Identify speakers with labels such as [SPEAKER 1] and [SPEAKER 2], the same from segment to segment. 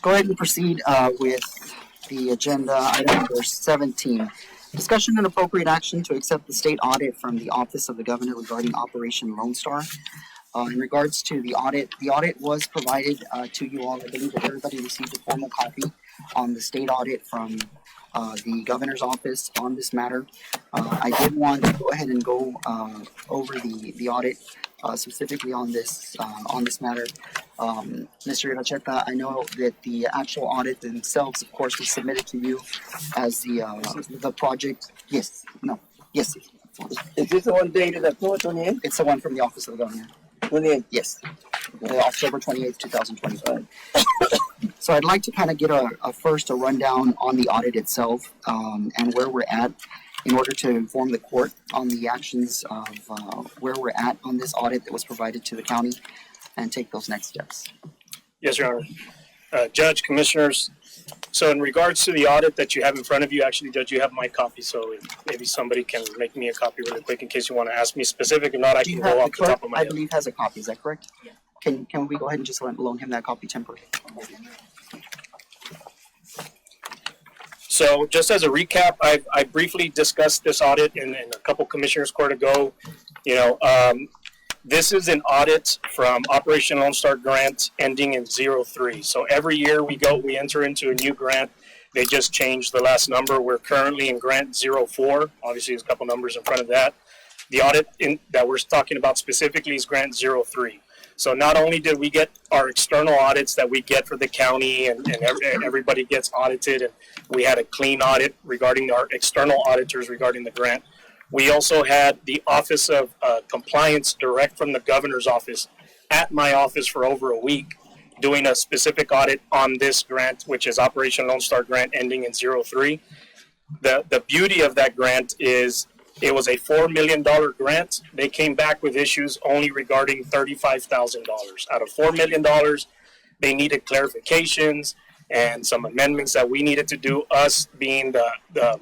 [SPEAKER 1] go ahead and proceed with the agenda item number 17. Discussion and appropriate action to accept the state audit from the Office of the Governor regarding Operation Lone Star. In regards to the audit was provided to you all. I believe that everybody received a formal copy on the state audit from the Governor's office on this matter. I did want to go ahead and go over the audit specifically on this matter. Mr. Iracheta, I know that the actual audit themselves, of course, was submitted to you as the project. Yes. No. Yes.
[SPEAKER 2] Is this the one dated October 28th?
[SPEAKER 1] It's the one from the Office of the Governor.
[SPEAKER 2] 28th?
[SPEAKER 1] Yes. October 28th, 2025. So I'd like to kind of get a rundown on the audit itself and where we're at in order to inform the court on the actions of where we're at on this audit that was provided to the county and take those next steps.
[SPEAKER 3] Yes, Your Honor. Judge, Commissioners, so in regards to the audit that you have in front of you, actually, Judge, you have my copy, so maybe somebody can make me a copy really quick in case you want to ask me specific. If not, I can go off the top of my head.
[SPEAKER 1] I believe has a copy, is that correct? Yeah. Can we go ahead and just loan him that copy temporarily?
[SPEAKER 3] So just as a recap, I briefly discussed this audit in a couple commissioners' court ago. This is an audit from Operation Lone Star grant ending in 03. So every year we enter into a new grant. They just changed the last number. We're currently in grant 04. Obviously, there's a couple numbers in front of that. The audit that we're talking about specifically is grant 03. So not only did we get our external audits that we get for the county and everybody gets audited, and we had a clean audit regarding our external auditors regarding the grant, we also had the Office of Compliance direct from the Governor's office at my office for over a week doing a specific audit on this grant, which is Operation Lone Star grant ending in 03. The beauty of that grant is it was a $4 million grant. They came back with issues only regarding $35,000. Out of $4 million, they needed clarifications and some amendments that we needed to do, us being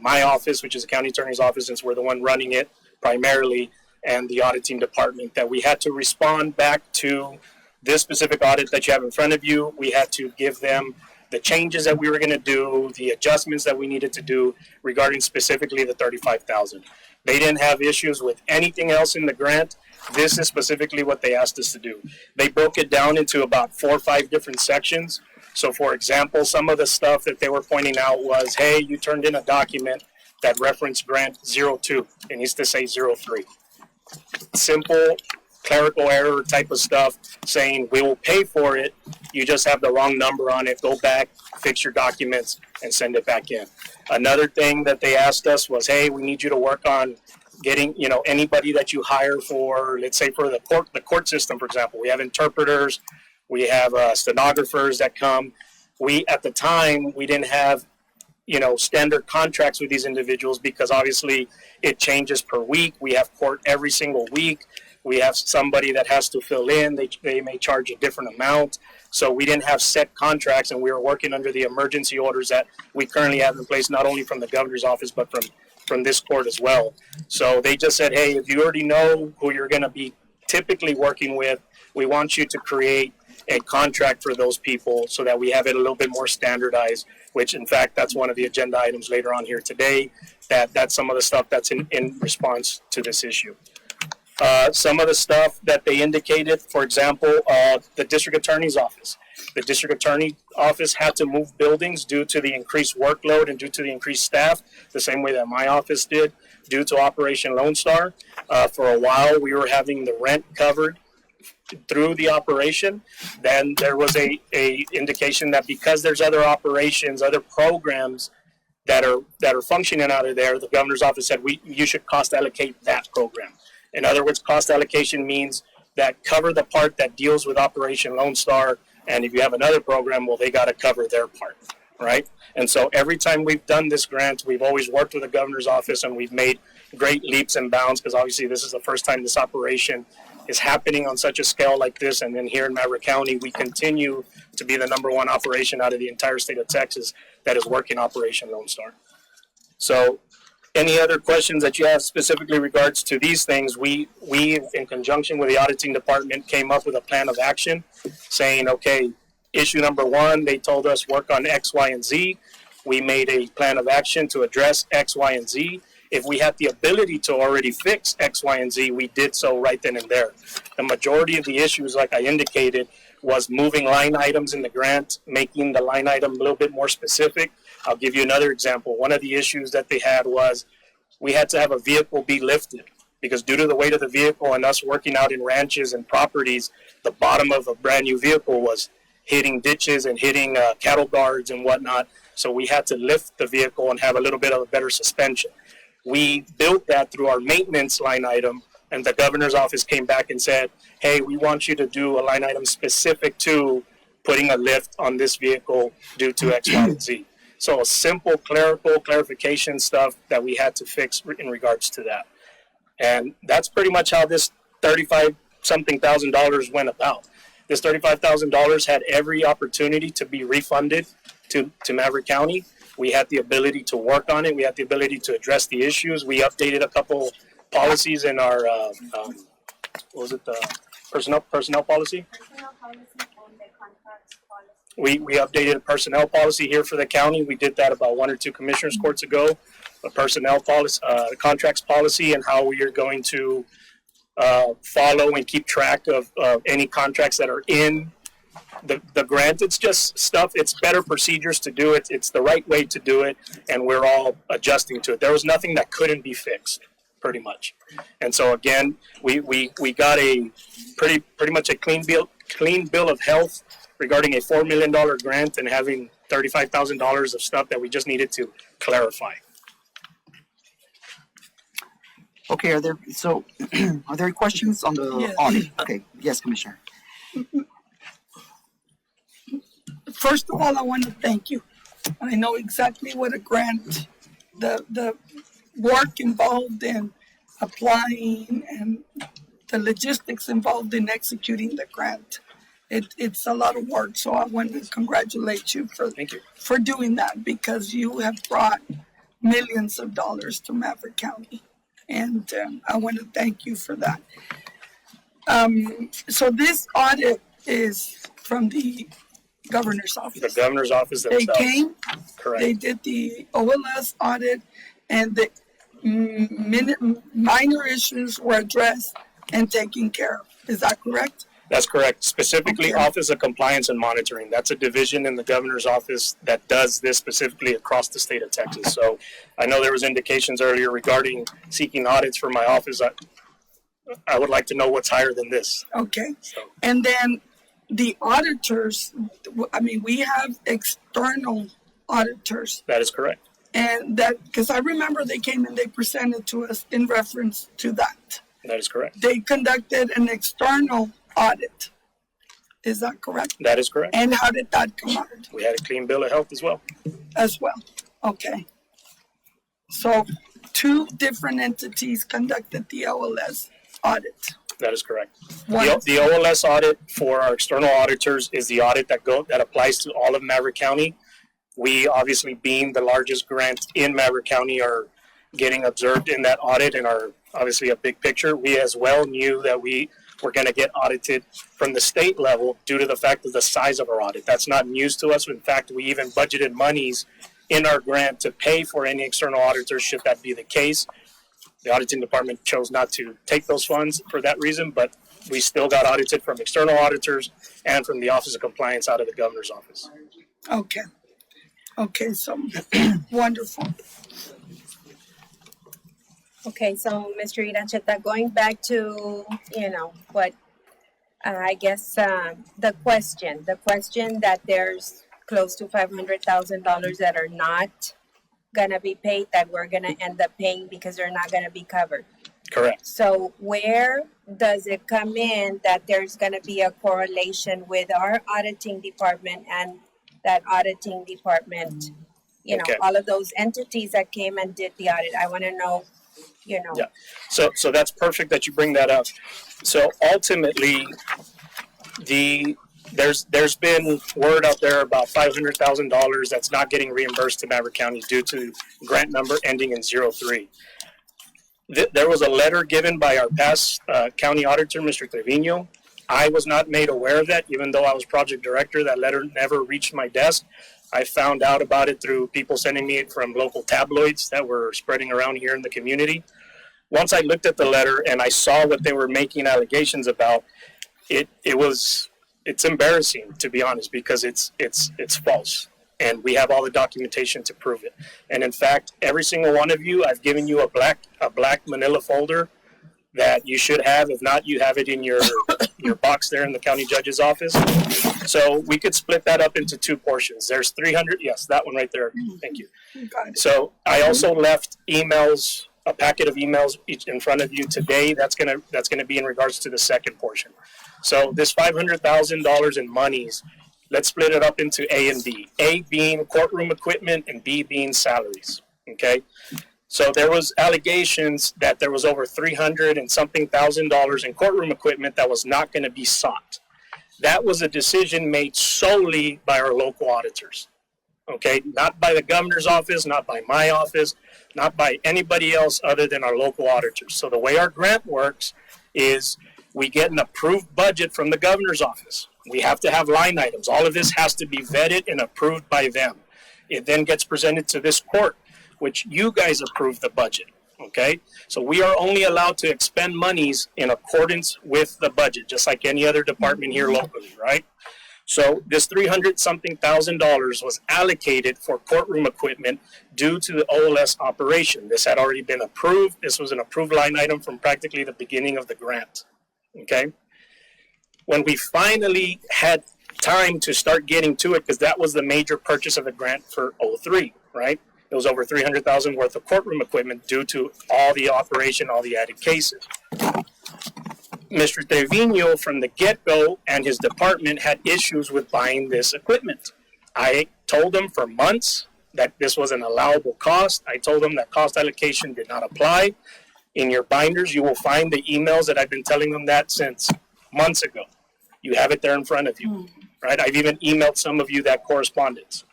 [SPEAKER 3] my office, which is the County Attorney's office, since we're the one running it primarily, and the auditing department, that we had to respond back to this specific audit that you have in front of you. We had to give them the changes that we were going to do, the adjustments that we needed to do regarding specifically the $35,000. They didn't have issues with anything else in the grant. This is specifically what they asked us to do. They broke it down into about 4 or 5 different sections. So, for example, some of the stuff that they were pointing out was, hey, you turned in a document that referenced grant 02. It needs to say 03. Simple clerical error type of stuff saying we will pay for it. You just have the wrong number on it. Go back, fix your documents, and send it back in. Another thing that they asked us was, hey, we need you to work on getting, anybody that you hire for, let's say for the court system, for example. We have interpreters, we have stenographers that come. At the time, we didn't have, standard contracts with these individuals because obviously it changes per week. We have court every single week. We have somebody that has to fill in. They may charge a different amount. So we didn't have set contracts, and we were working under the emergency orders that we currently have in place, not only from the governor's office, but from this court as well. So they just said, hey, if you already know who you're going to be typically working with, we want you to create a contract for those people so that we have it a little bit more standardized, which in fact, that's one of the agenda items later on here today, that's some of the stuff that's in response to this issue. Some of the stuff that they indicated, for example, the district attorney's office. The district attorney office had to move buildings due to the increased workload and due to the increased staff, the same way that my office did, due to Operation Lone Star. For a while, we were having the rent covered through the operation. Then there was a indication that because there's other operations, other programs that are functioning out of there, the governor's office said you should cost allocate that program. In other words, cost allocation means that cover the part that deals with Operation Lone Star, and if you have another program, well, they got to cover their part, right? And so every time we've done this grant, we've always worked with the governor's office, and we've made great leaps and bounds, because obviously this is the first time this operation is happening on such a scale like this. And then here in Maverick County, we continue to be the number 1 operation out of the entire state of Texas that is working Operation Lone Star. So any other questions that you have specifically regards to these things, we in conjunction with the auditing department came up with a plan of action saying, okay, issue number one, they told us work on X, Y, and Z. We made a plan of action to address X, Y, and Z. If we had the ability to already fix X, Y, and Z, we did so right then and there. The majority of the issues, like I indicated, was moving line items in the grant, making the line item a little bit more specific. I'll give you another example. One of the issues that they had was we had to have a vehicle be lifted because due to the weight of the vehicle and us working out in ranches and properties, the bottom of a brand new vehicle was hitting ditches and hitting cattle guards and whatnot. So we had to lift the vehicle and have a little bit of a better suspension. We built that through our maintenance line item, and the governor's office came back and said, hey, we want you to do a line item specific to putting a lift on this vehicle due to X, Y, and Z. So a simple clerical clarification stuff that we had to fix in regards to that. And that's pretty much how this $35-something thousand went about. This $35,000 had every opportunity to be refunded to Maverick County. We had the ability to work on it. We had the ability to address the issues. We updated a couple policies in our, what was it, the personnel policy?
[SPEAKER 4] Personnel policy and the contracts policy.
[SPEAKER 3] We updated a personnel policy here for the county. We did that about 1 or 2 commissioners courts ago. A personnel policy, contracts policy, and how we are going to follow and keep track of any contracts that are in the grant. It's just stuff. It's better procedures to do it. It's the right way to do it, and we're all adjusting to it. There was nothing that couldn't be fixed, pretty much. And so again, we got a pretty much a clean bill of health regarding a $4 million grant and having $35,000 of stuff that we just needed to clarify.
[SPEAKER 1] Okay, are there questions on the
[SPEAKER 5] Yes.
[SPEAKER 1] audit? Okay, yes, Commissioner.
[SPEAKER 5] First of all, I want to thank you. I know exactly what a grant, the work involved in applying and the logistics involved in executing the grant. It's a lot of work, so I want to congratulate you
[SPEAKER 3] Thank you.
[SPEAKER 5] for doing that because you have brought millions of dollars to Maverick County. And I want to thank you for that. So this audit is from the governor's office.
[SPEAKER 3] The governor's office
[SPEAKER 5] They
[SPEAKER 3] themselves.
[SPEAKER 5] came,
[SPEAKER 3] Correct.
[SPEAKER 5] they did the OLS audit, and the minor issues were addressed and taken care of. Is that correct?
[SPEAKER 3] That's correct. Specifically,
[SPEAKER 5] Okay.
[SPEAKER 3] Office of Compliance and Monitoring. That's a division in the governor's office that does this specifically across the state of Texas. So I know there was indications earlier regarding seeking audits for my office. I would like to know what's higher than this.
[SPEAKER 5] Okay.
[SPEAKER 3] So
[SPEAKER 5] And then the auditors, I mean, we have external auditors.
[SPEAKER 3] that is correct.
[SPEAKER 5] And that, because I remember they came and they presented to us in reference to that.
[SPEAKER 3] That is correct.
[SPEAKER 5] They conducted an external audit. Is that correct?
[SPEAKER 3] That is correct.
[SPEAKER 5] And how did that come out
[SPEAKER 3] We had a clean bill of health as well.
[SPEAKER 5] as well? Okay. So 2 different entities conducted the OLS audit.
[SPEAKER 3] That is correct.
[SPEAKER 5] One,
[SPEAKER 3] The OLS audit for our external auditors is the audit that applies to all of Maverick County. We, obviously being the largest grant in Maverick County, are getting observed in that audit and are obviously a big picture. We as well knew that we were going to get audited from the state level due to the fact of the size of our audit. That's not news to us. In fact, we even budgeted monies in our grant to pay for any external auditors should that be the case. The auditing department chose not to take those funds for that reason, but we still got audited from external auditors and from the Office of Compliance out of the governor's office.
[SPEAKER 5] okay. Okay, so wonderful.
[SPEAKER 4] Okay, so Mr. Iracheta, going back to, what, I guess, the question that there's close to $500,000 that are not gonna be paid, that we're gonna end up paying because they're not gonna be covered.
[SPEAKER 3] Correct.
[SPEAKER 4] So where does it come in that there's gonna be a correlation with our auditing department and that auditing department,
[SPEAKER 3] Okay.
[SPEAKER 4] all of those entities that came and did the audit? I wanna know,
[SPEAKER 3] Yeah. So that's perfect that you bring that up. So ultimately, there's been word out there about $500,000 that's not getting reimbursed to Maverick County due to grant number ending in 03. There was a letter given by our past county auditor, Mr. Treviño, I was not made aware of that, even though I was project director. That letter never reached my desk. I found out about it through people sending me it from local tabloids that were spreading around here in the community. Once I looked at the letter and I saw what they were making allegations about, it's embarrassing, to be honest, because it's false. And we have all the documentation to prove it. And in fact, every single one of you, I've given you a black manila folder that you should have. If not, you have it in your box there in the county judge's office. So we could split that up into two portions. There's 300. Yes, that one right there. Thank you. So I also left emails, a packet of emails each in front of you today. That's gonna be in regards to the second portion. So this $500,000 in monies, let's split it up into A and B. A being courtroom equipment and B being salaries. Okay. So there was allegations that there was over $300 and something thousand in courtroom equipment that was not going to be sought. That was a decision made solely by our local auditors. Okay, not by the governor's office, not by my office, not by anybody else other than our local auditors. So the way our grant works is we get an approved budget from the governor's office. We have to have line items. All of this has to be vetted and approved by them. It then gets presented to this court, which you guys approve the budget, okay? So we are only allowed to expend monies in accordance with the budget, just like any other department here locally, right? So this $300-something thousand was allocated for courtroom equipment due to the OLS operation. This had already been approved. This was an approved line item from practically the beginning of the grant, okay? When we finally had time to start getting to it, because that was the major purchase of the grant for 03, right? It was over $300,000 worth of courtroom equipment due to all the operation, all the added cases. Mr. Treviño, from the get-go, and his department had issues with buying this equipment. I told them for months that this was an allowable cost. I told them that cost allocation did not apply. In your binders, you will find the emails that I've been telling them that since months ago. You have it there in front of you, right? I've even emailed some of you that correspondence.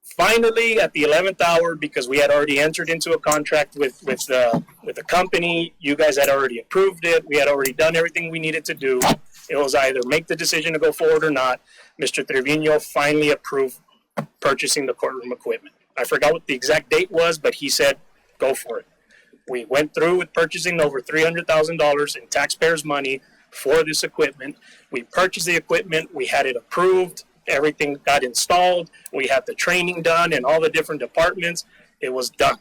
[SPEAKER 3] Finally, at the 11th hour, because we had already entered into a contract with the company, you guys had already approved it. We had already done everything we needed to do. It was either make the decision to go forward or not. Mr. Treviño finally approved purchasing the courtroom equipment. I forgot what the exact date was, but he said, go for it. We went through with purchasing over $300,000 in taxpayers' money for this equipment. We purchased the equipment. We had it approved. Everything got installed. We had the training done in all the different departments. It was done.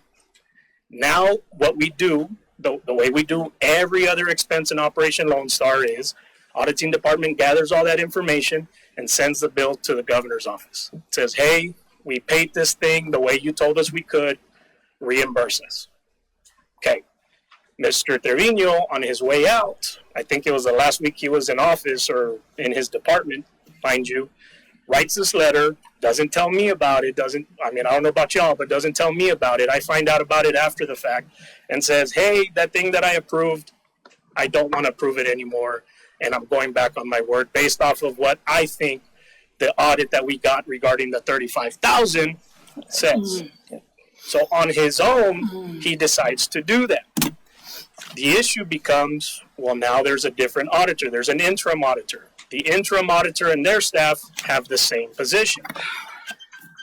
[SPEAKER 3] Now, what we do, the way we do every other expense in Operation Lone Star is auditing department gathers all that information and sends the bill to the governor's office. It says, hey, we paid this thing the way you told us we could, reimburse us. Okay. Mr. Treviño, on his way out, I think it was the last week he was in office or in his department, mind you, writes this letter, doesn't tell me about it, I don't know about y'all, but doesn't tell me about it. I find out about it after the fact and says, hey, that thing that I approved, I don't want to approve it anymore, and I'm going back on my word based off of what I think the audit that we got regarding the $35,000 says. So on his own, he decides to do that. The issue becomes, well, now there's a different auditor. There's an interim auditor. The interim auditor and their staff have the same position.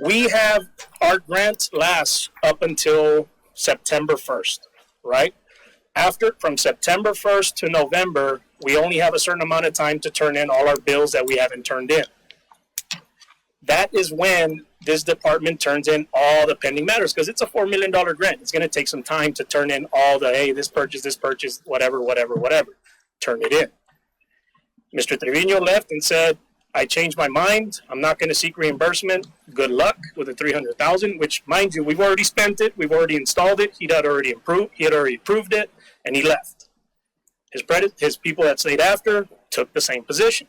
[SPEAKER 3] We have our grant lasts up until September 1st, right? From September 1st to November, we only have a certain amount of time to turn in all our bills that we haven't turned in. That is when this department turns in all the pending matters, because it's a $4 million grant. It's going to take some time to turn in all the, hey, this purchase, whatever. Turn it in. Mr. Treviño left and said, I changed my mind. I'm not going to seek reimbursement. Good luck with the $300,000, which, mind you, we've already spent it. We've already installed it. He had already approved it, and he left. His people that stayed after took the same position.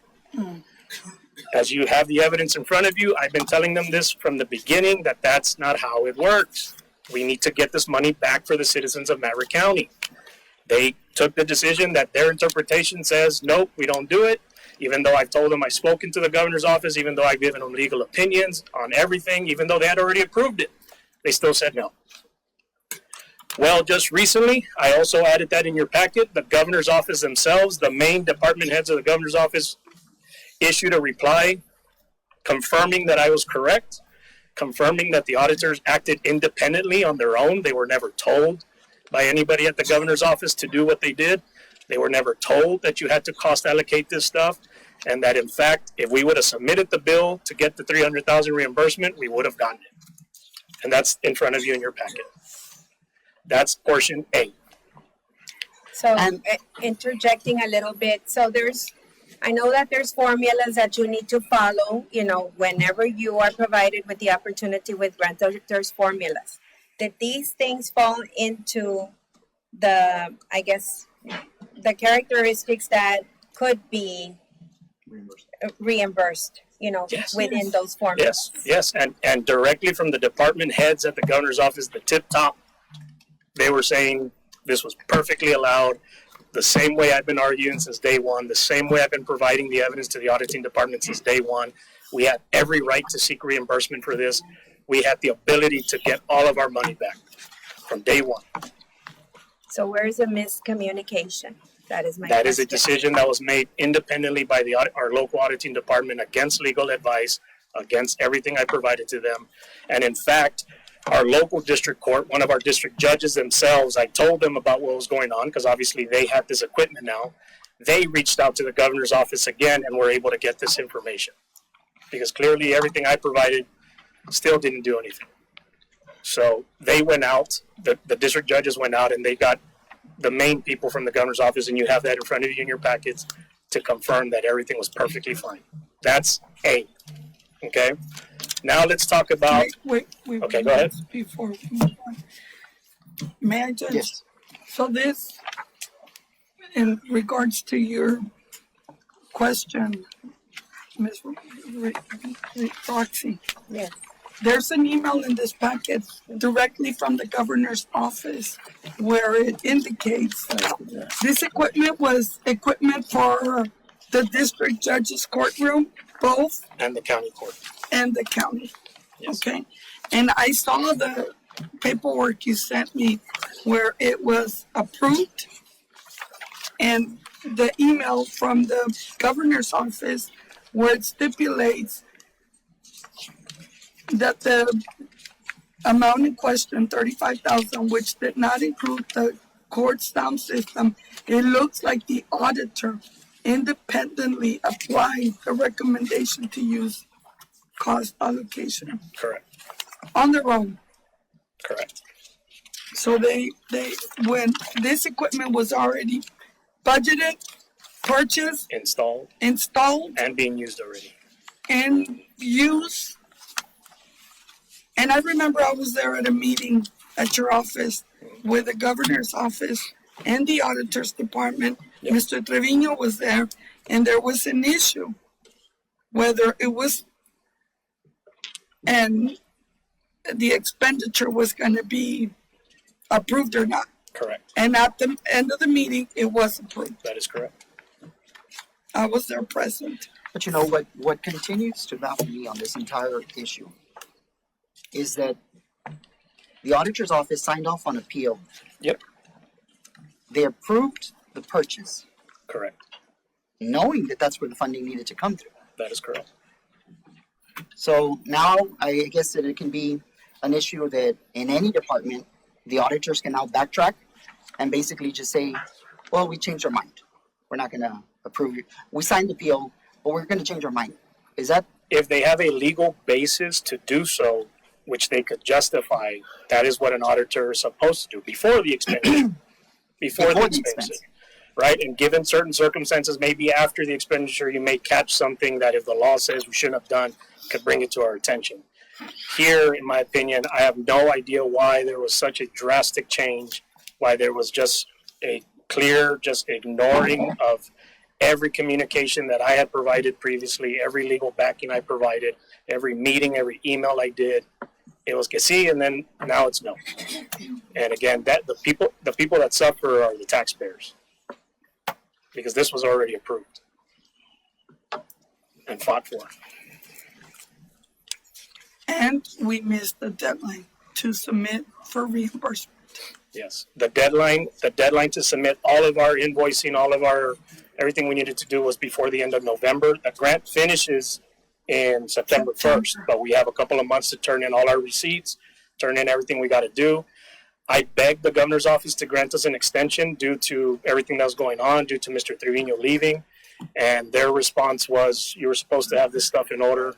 [SPEAKER 3] As you have the evidence in front of you, I've been telling them this from the beginning, that that's not how it works. We need to get this money back for the citizens of Maverick County. They took the decision that their interpretation says, nope, we don't do it. Even though I've told them I've spoken to the governor's office, even though I've given them legal opinions on everything, even though they had already approved it, they still said no. Well, just recently, I also added that in your packet. The governor's office themselves, the main department heads of the governor's office, issued a reply confirming that I was correct, confirming that the auditors acted independently on their own. They were never told by anybody at the governor's office to do what they did. They were never told that you had to cost allocate this stuff, and that in fact, if we would have submitted the bill to get the $300,000 reimbursement, we would have gotten it. And that's in front of you in your packet. That's portion A.
[SPEAKER 4] So interjecting a little bit, so I know that there's formulas that you need to follow, whenever you are provided with the opportunity with grant, there's formulas. Did these things fall into the characteristics that could be reimbursed,
[SPEAKER 3] Yes.
[SPEAKER 4] within those formulas?
[SPEAKER 3] Yes, and directly from the department heads at the governor's office, the tip top, they were saying this was perfectly allowed, the same way I've been arguing since day one, the same way I've been providing the evidence to the auditing department since day one. We had every right to seek reimbursement for this. We had the ability to get all of our money back from day one.
[SPEAKER 4] So where is the miscommunication? That is my
[SPEAKER 3] That
[SPEAKER 4] question.
[SPEAKER 3] is a decision that was made independently by our local auditing department against legal advice, against everything I provided to them. And in fact, our local district court, one of our district judges themselves, I told them about what was going on because obviously they have this equipment now. They reached out to the governor's office again and were able to get this information because clearly everything I provided still didn't do anything. So they went out, the district judges went out and they got the main people from the governor's office, and you have that in front of you in your packets to confirm that everything was perfectly fine. That's A. Okay? Now let's talk about...
[SPEAKER 5] Wait,
[SPEAKER 3] okay, go ahead.
[SPEAKER 5] Before we move on. May I just...
[SPEAKER 1] Yes.
[SPEAKER 5] So this, in regards to your question, Ms. Roxy,
[SPEAKER 4] Yes.
[SPEAKER 5] there's an email in this packet directly from the governor's office where it indicates this equipment was equipment for the district judge's courtroom, both,
[SPEAKER 3] And the county court.
[SPEAKER 5] and the county.
[SPEAKER 3] Yes.
[SPEAKER 5] Okay, and I saw the paperwork you sent me where it was approved, and the email from the governor's office where it stipulates that the amount in question, $35,000, which did not include the court sound system, it looks like the auditor independently applied the recommendation to use cost allocation
[SPEAKER 3] Correct.
[SPEAKER 5] on their own.
[SPEAKER 3] Correct.
[SPEAKER 5] So they when this equipment was already budgeted, purchased,
[SPEAKER 3] Installed
[SPEAKER 5] installed,
[SPEAKER 3] and being used already.
[SPEAKER 5] and used. And I remember I was there at a meeting at your office with the governor's office and the auditor's department.
[SPEAKER 3] Yep.
[SPEAKER 5] Mr. Treviño was there, and there was an issue whether it was, and the expenditure was going to be approved or not.
[SPEAKER 3] Correct.
[SPEAKER 5] And at the end of the meeting, it was approved.
[SPEAKER 3] That is correct.
[SPEAKER 5] I was there present.
[SPEAKER 1] But what continues to baffle me on this entire issue is that the auditor's office signed off on appeal.
[SPEAKER 3] Yep.
[SPEAKER 1] They approved the purchase,
[SPEAKER 3] Correct.
[SPEAKER 1] knowing that that's where the funding needed to come through.
[SPEAKER 3] That is correct.
[SPEAKER 1] So now I guess that it can be an issue that in any department, the auditors can now backtrack and basically just say, well, we changed our mind. We're not going to approve it. We signed the appeal, but we're going to change our mind. Is that?
[SPEAKER 3] If they have a legal basis to do so, which they could justify, that is what an auditor is supposed to do before the expenditure. before the expense. Right? And given certain circumstances, maybe after the expenditure, you may catch something that if the law says we shouldn't have done, could bring it to our attention. Here, in my opinion, I have no idea why there was such a drastic change, why there was just a clear, just ignoring of every communication that I had provided previously, every legal backing I provided, every meeting, every email I did. It was que sí, and then now it's no. And again, that the people that suffer are the taxpayers, because this was already approved and fought for.
[SPEAKER 5] And we missed the deadline to submit for reimbursement.
[SPEAKER 3] Yes, the deadline to submit all of our invoicing, all of our, everything we needed to do was before the end of November. The grant finishes in September 1st, but we have a couple of months to turn in all our receipts, turn in everything we got to do. I begged the governor's office to grant us an extension due to everything that was going on, due to Mr. Treviño leaving, and their response was, you were supposed to have this stuff in order.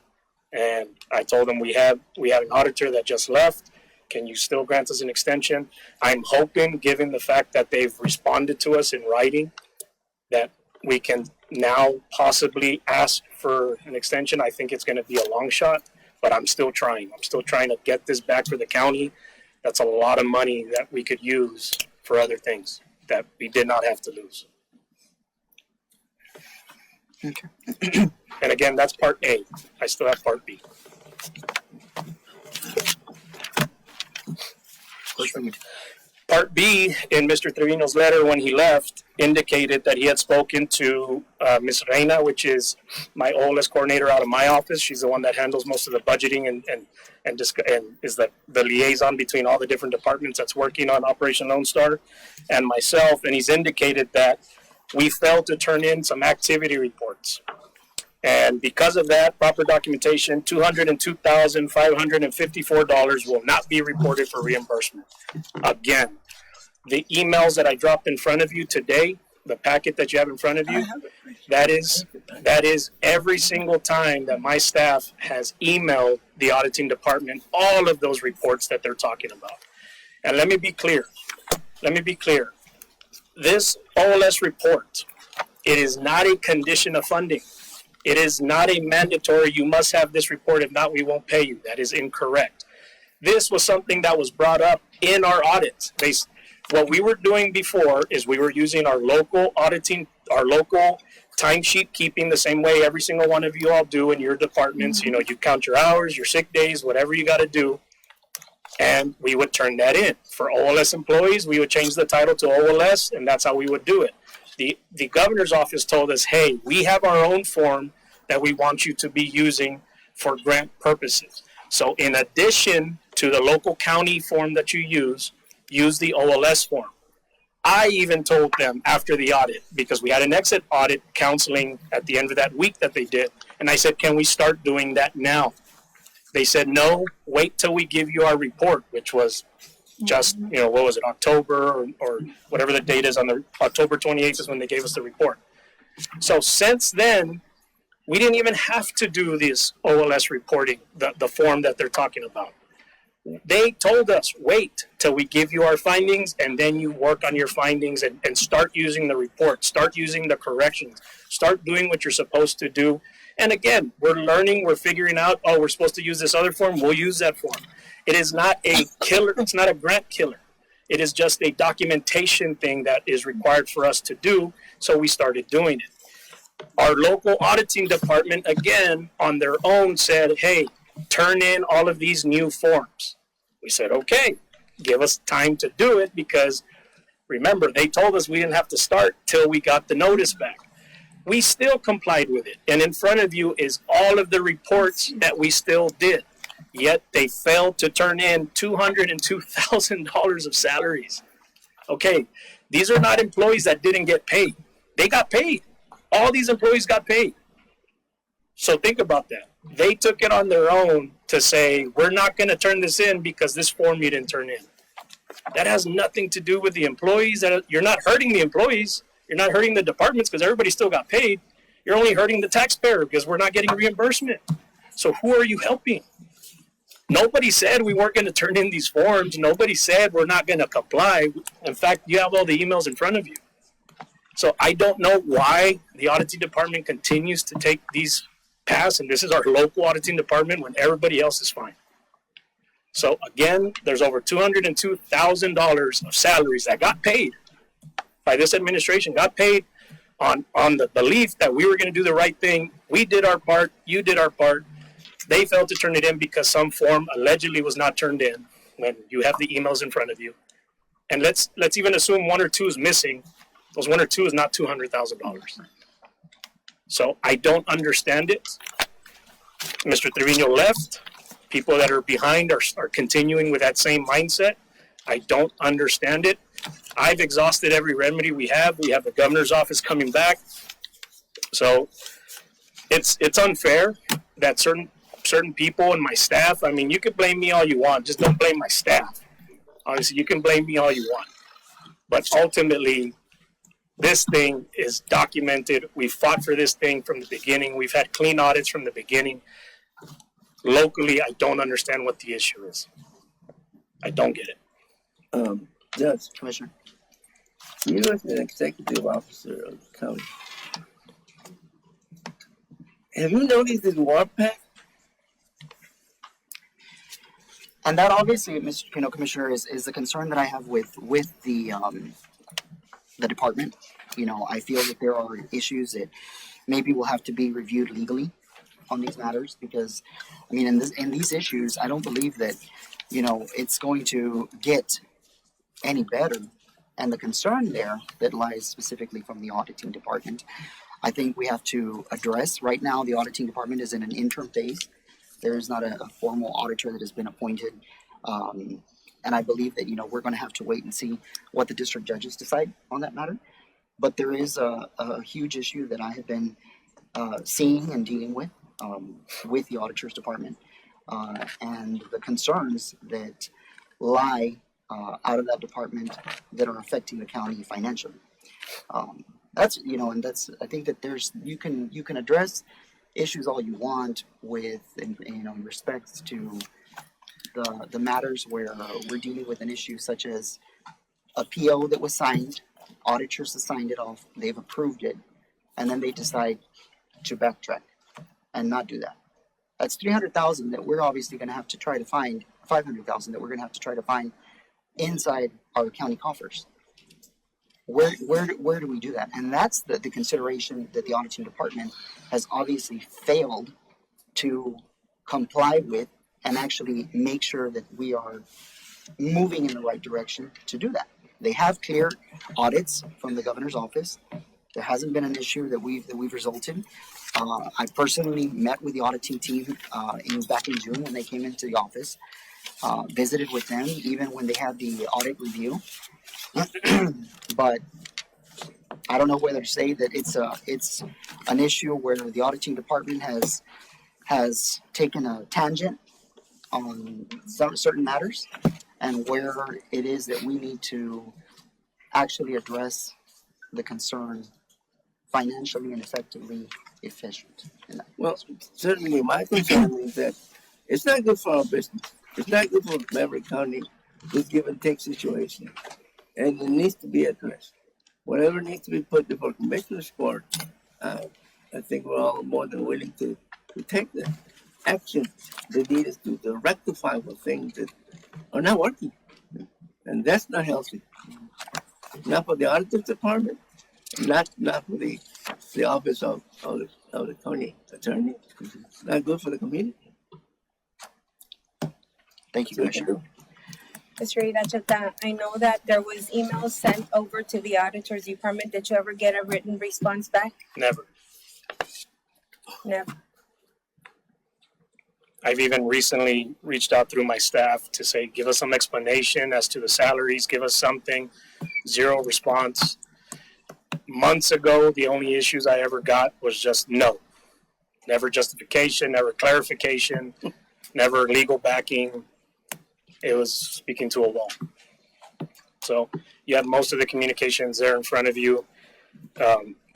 [SPEAKER 3] And I told them we had an auditor that just left. Can you still grant us an extension? I'm hoping, given the fact that they've responded to us in writing, that we can now possibly ask for an extension. I think it's going to be a long shot, but I'm still trying. I'm still trying to get this back for the county. That's a lot of money that we could use for other things that we did not have to lose.
[SPEAKER 1] Okay.
[SPEAKER 3] And again, that's part A. I still have part B. Part B in Mr. Treviño's letter when he left indicated that he had spoken to Ms. Reina, which is my OLS coordinator out of my office. She's the one that handles most of the budgeting and is the liaison between all the different departments that's working on Operation Lone Star, and myself. And he's indicated that we failed to turn in some activity reports. And because of that, proper documentation, $202,554 will not be reported for reimbursement. Again, the emails that I dropped in front of you today, the packet that you have in front of you, that is every single time that my staff has emailed the auditing department all of those reports that they're talking about. And let me be clear. This OLS report, it is not a condition of funding. It is not a mandatory, you must have this report, if not, we won't pay you. That is incorrect. This was something that was brought up in our audits. What we were doing before is we were using our local auditing, our local timesheet keeping the same way every single one of you all do in your departments. You know, you count your hours, your sick days, whatever you got to do, and we would turn that in. For OLS employees, we would change the title to OLS, and that's how we would do it. The governor's office told us, hey, we have our own form that we want you to be using for grant purposes. So in addition to the local county form that you use the OLS form. I even told them after the audit, because we had an exit audit counseling at the end of that week that they did, and I said, can we start doing that now? They said, no, wait till we give you our report, which was just, what was it, October or whatever the date is on the October 28th is when they gave us the report. So since then, we didn't even have to do this OLS reporting, the form that they're talking about. They told us, wait till we give you our findings, and then you work on your findings and start using the report, start using the corrections, start doing what you're supposed to do. And again, we're learning, we're figuring out, we're supposed to use this other form, we'll use that form. It is not a killer, it's not a grant killer. It is just a documentation thing that is required for us to do, so we started doing it. Our local auditing department, again, on their own said, hey, turn in all of these new forms. We said, okay, give us time to do it, because remember, they told us we didn't have to start till we got the notice back. We still complied with it. And in front of you is all of the reports that we still did. Yet they failed to turn in $202,000 of salaries. Okay, these are not employees that didn't get paid. They got paid. All these employees got paid. So think about that. They took it on their own to say, we're not going to turn this in because this form you didn't turn in. That has nothing to do with the employees. You're not hurting the employees. You're not hurting the departments because everybody still got paid. You're only hurting the taxpayer because we're not getting reimbursement. So who are you helping? Nobody said we weren't going to turn in these forms. Nobody said we're not going to comply. In fact, you have all the emails in front of you. So I don't know why the auditing department continues to take these pass, and this is our local auditing department when everybody else is fine. So again, there's over $202,000 of salaries that got paid by this administration, got paid on the belief that we were going to do the right thing. We did our part, you did our part. They failed to turn it in because some form allegedly was not turned in when you have the emails in front of you. And let's even assume one or two is missing. Those one or two is not $200,000. So I don't understand it. Mr. Treviño left. People that are behind are continuing with that same mindset. I don't understand it. I've exhausted every remedy we have. We have the governor's office coming back. So it's unfair that certain people and my staff, I mean, you can blame me all you want, just don't blame my staff. Honestly, you can blame me all you want. But ultimately, this thing is documented. We fought for this thing from the beginning. We've had clean audits from the beginning. Locally, I don't understand what the issue is. I don't get it.
[SPEAKER 2] Judge,
[SPEAKER 1] Commissioner.
[SPEAKER 2] you as an executive officer of the county, have you noticed this warpath?
[SPEAKER 1] And that obviously, Commissioner, is the concern that I have with the department. I feel that there are issues that maybe will have to be reviewed legally on these matters, because, I mean, in these issues, I don't believe that, it's going to get any better. And the concern there that lies specifically from the auditing department, I think we have to address. Right now, the auditing department is in an interim phase. There is not a formal auditor that has been appointed. And I believe that, we're going to have to wait and see what the district judges decide on that matter. But there is a huge issue that I have been seeing and dealing with the auditor's department, and the concerns that lie out of that department that are affecting the county financially. That's I think that you can address issues all you want with, in respect to the matters where we're dealing with an issue such as a PO that was signed, auditors have signed it off, they've approved it, and then they decide to backtrack and not do that. That's $300,000 that we're obviously going to have to try to find, $500,000 that we're going to have to try to find inside our county coffers. Where do we do that? And that's the consideration that the auditing department has obviously failed to comply with and actually make sure that we are moving in the right direction to do that. They have clear audits from the governor's office. There hasn't been an issue that we've resulted. I personally met with the auditing team back in June when they came into the office, visited with them even when they had the audit review. But I don't know whether to say that it's an issue where the auditing department has taken a tangent on certain matters, and where it is that we need to actually address the concern financially and effectively efficient.
[SPEAKER 2] Well, certainly my concern is that it's not good for our business. It's not good for Maverick County, this give and take situation. And it needs to be addressed. Whatever needs to be put before Commissioner's Court, I think we're all more than willing to take the action that needs to rectify the things that are not working. And that's not healthy. Not for the auditor's department, not for the office of the county attorney. Not good for the community.
[SPEAKER 1] Thank you, Commissioner.
[SPEAKER 4] Mr. Iracheta, I know that there was emails sent over to the auditor's department. Did you ever get a written response back?
[SPEAKER 3] Never.
[SPEAKER 4] Never.
[SPEAKER 3] I've even recently reached out through my staff to say, give us some explanation as to the salaries, give us something. Zero response. Months ago, the only issues I ever got was just no. Never justification, never clarification, never legal backing. It was speaking to a wall. So you have most of the communications there in front of you,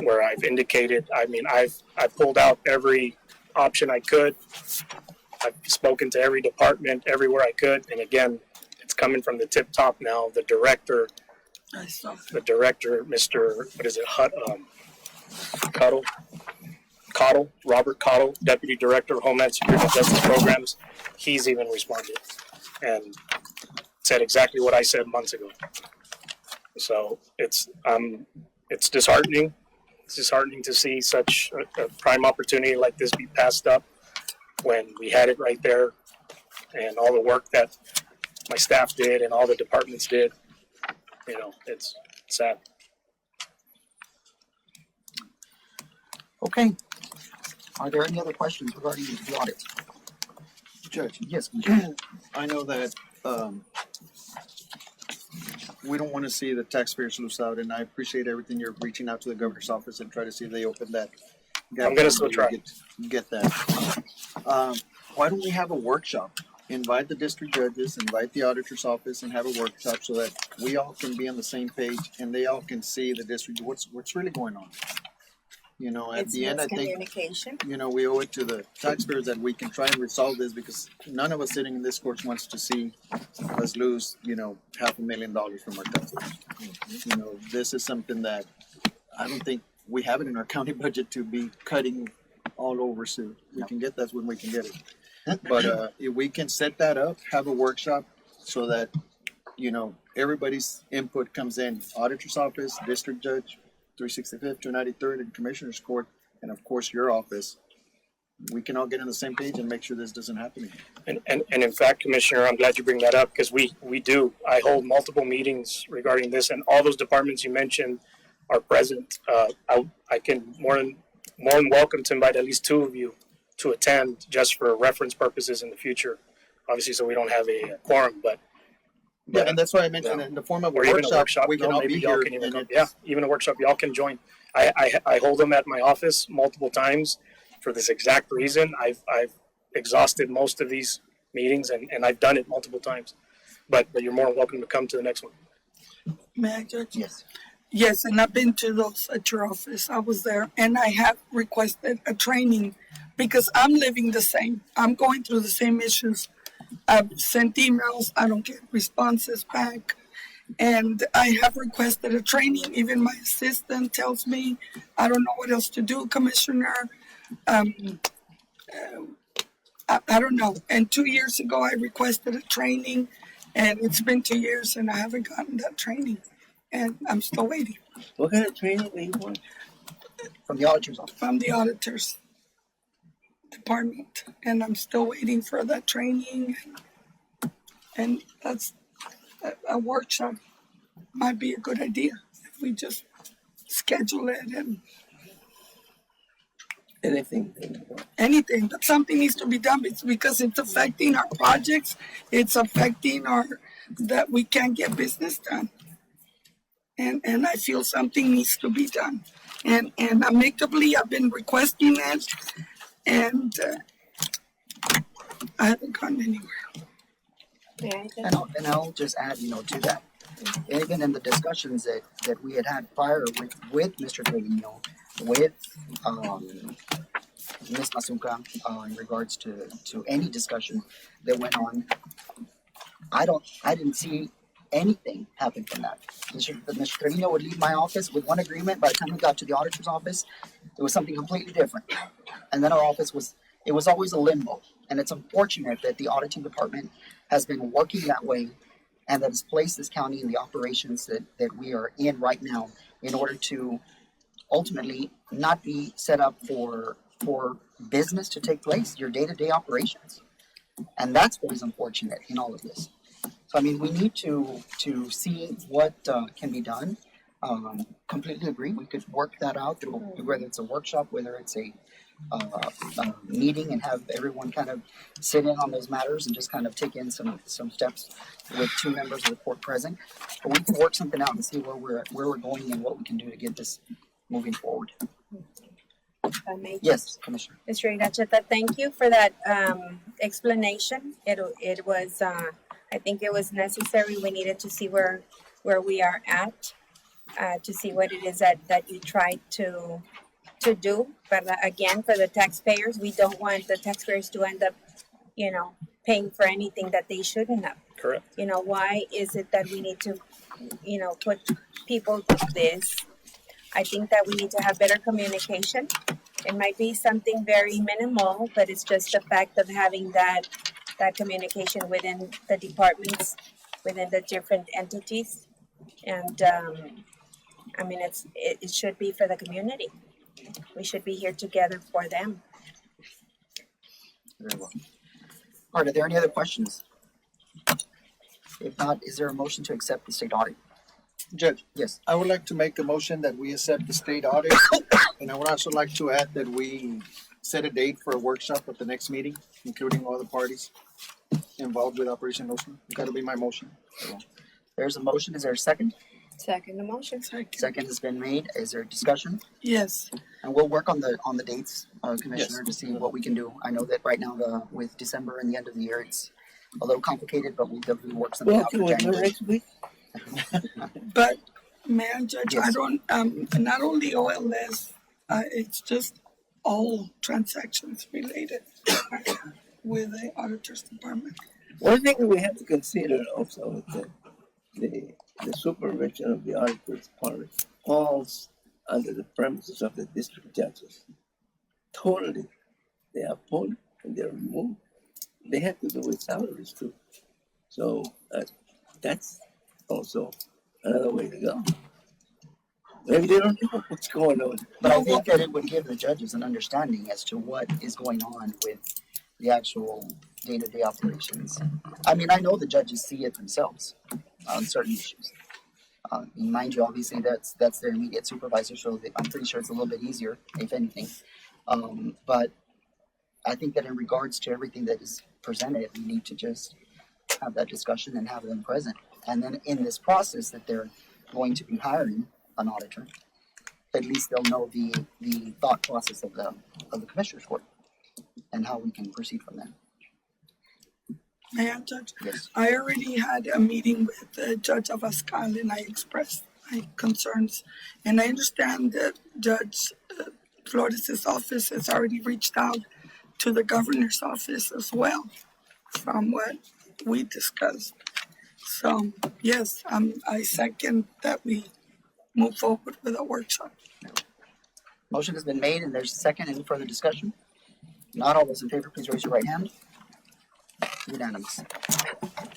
[SPEAKER 3] where I've indicated, I mean, I've pulled out every option I could. I've spoken to every department everywhere I could. And again, it's coming from the tip top now. The director, Mr. What is it? Robert Cottle, Deputy Director of Homeland Security and Justice Programs. He's even responded and said exactly what I said months ago. So it's disheartening. It's disheartening to see such a prime opportunity like this be passed up when we had it right there, and all the work that my staff did and all the departments did. It's sad.
[SPEAKER 1] Okay. Are there any other questions regarding the audit?
[SPEAKER 6] Judge,
[SPEAKER 1] Yes.
[SPEAKER 6] I know that we don't want to see the taxpayers lose out, and I appreciate everything you're reaching out to the governor's office and try to see if they open that gap.
[SPEAKER 3] I'm gonna still try.
[SPEAKER 6] Get that. Why don't we have a workshop? Invite the district judges, invite the auditor's office, and have a workshop so that we all can be on the same page and they all can see the district what's really going on. You know, at the end, I think,
[SPEAKER 4] Communication.
[SPEAKER 6] you know, we owe it to the taxpayers that we can try and resolve this, because none of us sitting in this court wants to see us lose, you know, $500,000 from our taxes. You know, this is something that I don't think we have it in our county budget to be cutting all over. So we can get that when we can get it. But if we can set that up, have a workshop so that, you know, everybody's input comes in, auditor's office, district judge, 365th, 293rd, and Commissioner's Court, and of course your office, we can all get on the same page and make sure this doesn't happen again.
[SPEAKER 3] And in fact, Commissioner, I'm glad you bring that up, because we do. I hold multiple meetings regarding this, and all those departments you mentioned are present. I can more than welcome to invite at least two of you to attend, just for reference purposes in the future. Obviously, so we don't have a quorum, but
[SPEAKER 6] Yeah, and that's why I mentioned in the form of a
[SPEAKER 3] or even a workshop,
[SPEAKER 6] we can all
[SPEAKER 3] maybe
[SPEAKER 6] be
[SPEAKER 3] y'all
[SPEAKER 6] here.
[SPEAKER 3] can even
[SPEAKER 6] And
[SPEAKER 3] come. Yeah, even a workshop, y'all can join. I hold them at my office multiple times for this exact reason. I've exhausted most of these meetings, and I've done it multiple times. But you're more than welcome to come to the next one.
[SPEAKER 5] May I, Judge?
[SPEAKER 1] Yes.
[SPEAKER 5] Yes, and I've been to those at your office. I was there, and I have requested a training because I'm living the same. I'm going through the same issues. I've sent emails. I don't get responses back. And I have requested a training. Even my assistant tells me I don't know what else to do, Commissioner. I don't know. And 2 years ago, I requested a training, and it's been 2 years, and I haven't gotten that training. And I'm still waiting
[SPEAKER 2] What kind of training do you want?
[SPEAKER 1] From the auditor's office.
[SPEAKER 5] from the auditor's department. And I'm still waiting for that training. And that's a workshop might be a good idea if we just schedule it and
[SPEAKER 2] Anything.
[SPEAKER 5] anything, but something needs to be done. It's because it's affecting our projects. It's affecting that we can't get business done. And I feel something needs to be done. And amicably, I've been requesting it, and I haven't gone anywhere.
[SPEAKER 1] And I'll just add, you know, to that. Even in the discussions that we had prior with Mr. Treviño, with Ms. Masuka, in regards to any discussion that went on, I didn't see anything happen from that. Mr. Treviño would leave my office with one agreement. By the time we got to the auditor's office, it was something completely different. And then our office was always a limbo. And it's unfortunate that the auditing department has been working that way, and that has placed this county in the operations that we are in right now, in order to ultimately not be set up for business to take place, your day-to-day operations. And that's what is unfortunate in all of this. So, I mean, we need to see what can be done. Completely agree. We could work that out through, whether it's a workshop, whether it's a meeting, and have everyone kind of sit in on those matters and just kind of take in some steps with two members of the court present. But we can work something out and see where we're going and what we can do to get this moving forward. Yes, Commissioner.
[SPEAKER 4] Mr. Iracheta, thank you for that explanation. It was, I think it was necessary. We needed to see where we are at, to see what it is that you tried to do. But again, for the taxpayers, we don't want the taxpayers to end up, you know, paying for anything that they shouldn't have.
[SPEAKER 3] Correct.
[SPEAKER 4] You know, why is it that we need to, you know, put people through this? I think that we need to have better communication. It might be something very minimal, but it's just the fact of having that communication within the departments, within the different entities. And I mean, it should be for the community. We should be here together for them.
[SPEAKER 1] Very well. All right, are there any other questions? If not, is there a motion to accept the state audit?
[SPEAKER 6] Judge,
[SPEAKER 1] Yes.
[SPEAKER 6] I would like to make a motion that we accept the state audit, and I would also like to add that we set a date for a workshop at the next meeting, including all the parties involved with Operation Lone Star. That'll be my motion.
[SPEAKER 1] There's a motion. Is there a second?
[SPEAKER 4] Second the motion.
[SPEAKER 1] Second has been made. Is there discussion?
[SPEAKER 5] Yes,
[SPEAKER 1] And we'll work on the dates, Commissioner, to see what we can do. I know that right now, with December and the end of the year, it's a little complicated, but we'll definitely work something
[SPEAKER 2] Well,
[SPEAKER 1] out
[SPEAKER 2] can
[SPEAKER 1] for
[SPEAKER 2] we do it
[SPEAKER 1] January.
[SPEAKER 2] next week?
[SPEAKER 5] but Mayor Judge, I
[SPEAKER 1] Yes.
[SPEAKER 5] don't, not only OLS, it's just all transactions related with the auditor's department.
[SPEAKER 2] One thing that we have to consider also is that the supervision of the auditor's department falls under the premises of the district judges. Totally. They are appointed and they're removed. They have to do with salaries too. So that's also another way to go. Maybe they don't know what's going on.
[SPEAKER 1] But I think that it would give the judges an understanding as to what is going on with the actual day-to-day operations. I mean, I know the judges see it themselves on certain issues. Mind you, obviously, that's their immediate supervisor, so I'm pretty sure it's a little bit easier, if anything. But I think that in regards to everything that is presented, we need to just have that discussion and have them present. And then in this process that they're going to be hiring an auditor, at least they'll know the thought process of the Commissioner's Court and how we can proceed from there.
[SPEAKER 5] Mayor Judge,
[SPEAKER 1] Yes.
[SPEAKER 5] I already had a meeting with Judge Abascal and I expressed my concerns. And I understand that Judge Flores' office has already reached out to the governor's office as well, from what we discussed. So, yes, I second that we move forward with a workshop.
[SPEAKER 1] Motion has been made and there's a second. Any further discussion? Not all those in favor, please raise your right hand. Unanimous.